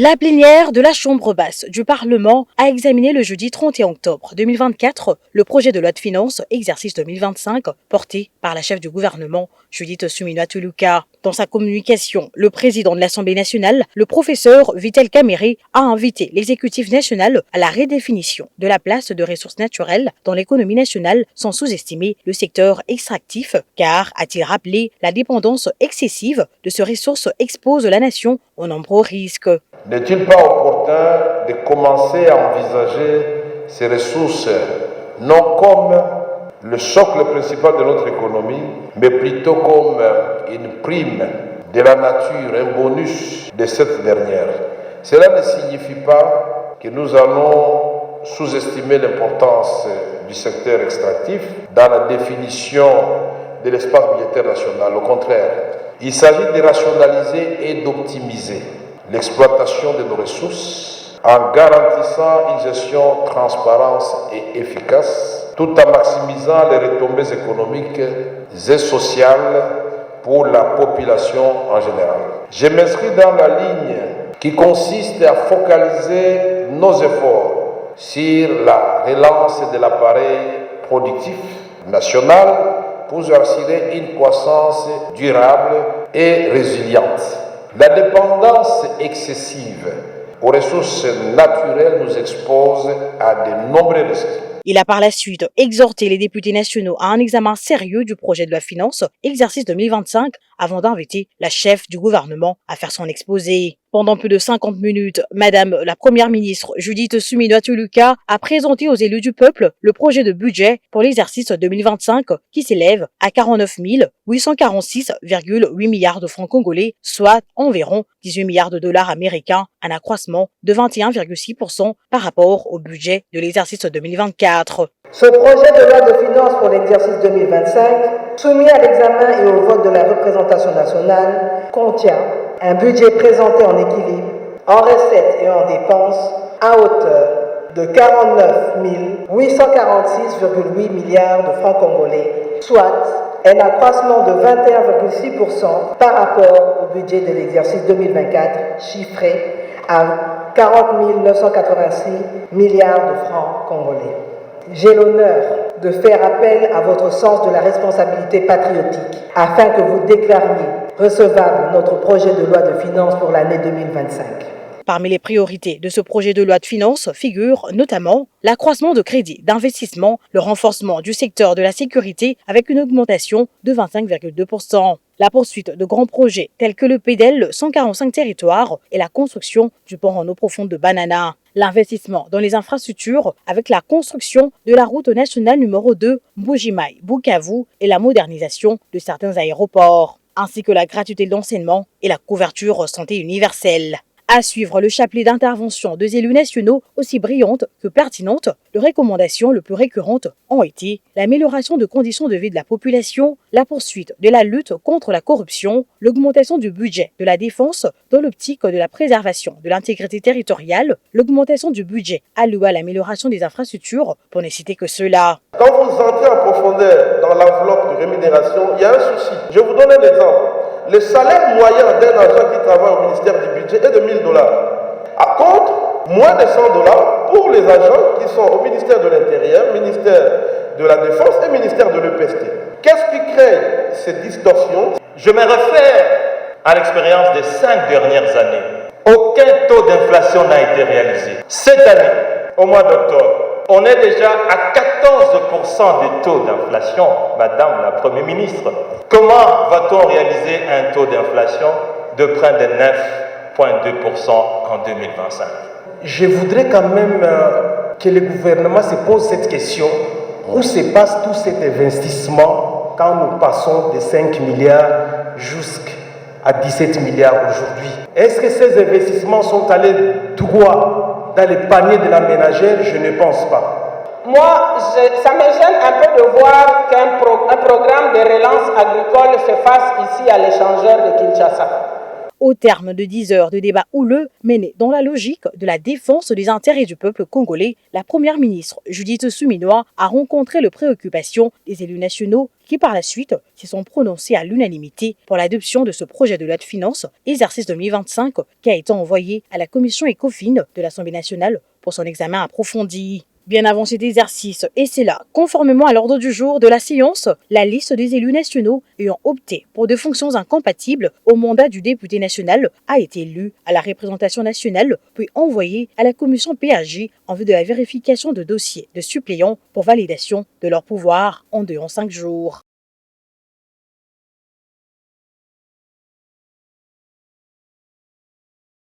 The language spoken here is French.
La plénière de la Chambre basse du Parlement a examiné le jeudi 31 octobre 2024 le projet de loi de finances exercice 2025 porté par la chef du gouvernement Judith Suminwa-Tuluka. Dans sa communication, le président de l'Assemblée nationale, le professeur Vital Kamerhe, a invité l'exécutif national à la redéfinition de la place de ressources naturelles dans l'économie nationale sans sous-estimer le secteur extractif, car, a-t-il rappelé, la dépendance excessive de ces ressources expose la nation aux nombreux risques. N'est-il pas opportun de commencer à envisager ces ressources non comme le socle principal de notre économie, mais plutôt comme une prime de la nature, un bonus de cette dernière? Cela ne signifie pas que nous allons sous-estimer l'importance du secteur extractif dans la définition de l'espace budgétaire national. Au contraire, il s'agit de rationaliser et d'optimiser l'exploitation de nos ressources en garantissant une gestion transparente et efficace, tout en maximisant les retombées économiques et sociales pour la population en général. Je m'inscris dans la ligne qui consiste à focaliser nos efforts sur la relance de l'appareil productif national pour assurer une croissance durable et résiliente. La dépendance excessive aux ressources naturelles nous expose à de nombreux risques. Il a par la suite exhorté les députés nationaux à un examen sérieux du projet de loi de finances exercice 2025 avant d'inviter la chef du gouvernement à faire son exposé. Pendant plus de 50 minutes, Madame la Première ministre Judith Suminwa-Tuluka a présenté aux élus du peuple le projet de budget pour l'exercice 2025 qui s'élève à 49 846,8 milliards de francs congolais, soit environ 18 milliards de dollars américains, un accroissement de 21,6% par rapport au budget de l'exercice 2024. Ce projet de loi de finances pour l'exercice 2025, soumis à l'examen et au vote de la représentation nationale, contient un budget présenté en équilibre, en recettes et en dépenses, à hauteur de 49 846,8 milliards de francs congolais, soit un accroissement de 21,6% par rapport au budget de l'exercice 2024, chiffré à 40 986 milliards de francs congolais. J'ai l'honneur de faire appel à votre sens de la responsabilité patriotique afin que vous déclariez recevable notre projet de loi de finances pour l'année 2025. Parmi les priorités de ce projet de loi de finances figurent notamment l'accroissement de crédits d'investissement, le renforcement du secteur de la sécurité avec une augmentation de 25,2%, la poursuite de grands projets tels que le PDL 145 territoires et la construction du pont en eau profonde de Banana, l'investissement dans les infrastructures avec la construction de la route nationale numéro 2 Mbuji-Mayi-Bukavu et la modernisation de certains aéroports, ainsi que la gratuité de l'enseignement et la couverture santé universelle. À suivre le chapelet d'interventions des élus nationaux aussi brillantes que pertinentes, les recommandations les plus récurrentes ont été l'amélioration de conditions de vie de la population, la poursuite de la lutte contre la corruption, l'augmentation du budget de la défense dans l'optique de la préservation de l'intégrité territoriale, l'augmentation du budget alloué à l'amélioration des infrastructures, pour ne citer que cela. Quand vous entrez en profondeur dans l'enveloppe de rémunération, il y a un souci. Je vous donne un exemple. Le salaire moyen d'un agent qui travaille au ministère du Budget est de 1 000 $. À contre, moins de 100 $ pour les agents qui sont au ministère de l'Intérieur, ministère de la Défense et ministère de l'EPST. Qu'est-ce qui crée cette distorsion? Je me réfère à l'expérience des 5 dernières années. Aucun taux d'inflation n'a été réalisé. Cette année, au mois d'octobre, on est déjà à 14% de taux d'inflation, Madame la Première ministre. Comment va-t-on réaliser un taux d'inflation de près de 9,2% en 2025? Je voudrais quand même que le gouvernement se pose cette question. Où se passe tout cet investissement quand nous passons de 5 milliards jusqu'à 17 milliards aujourd'hui? Est-ce que ces investissements sont allés droit dans les paniers de la ménagère? Je ne pense pas. Moi, ça me gêne un peu de voir qu'un programme de relance agricole se fasse ici à l'échangeur de Kinshasa. Au terme de 10 heures de débat houleux menés dans la logique de la défense des intérêts du peuple congolais, la première ministre Judith Suminwa a rencontré les préoccupations des élus nationaux qui par la suite se sont prononcés à l'unanimité pour l'adoption de ce projet de loi de finances exercice 2025 qui a été envoyé à la commission ECOFIN de l'Assemblée nationale pour son examen approfondi. Bien avant cet exercice, et c'est là, conformément à l'ordre du jour de la séance, la liste des élus nationaux ayant opté pour des fonctions incompatibles au mandat du député national a été lue à la représentation nationale, puis envoyée à la commission PAG en vue de la vérification de dossiers de suppléants pour validation de leur pouvoir en 5 jours.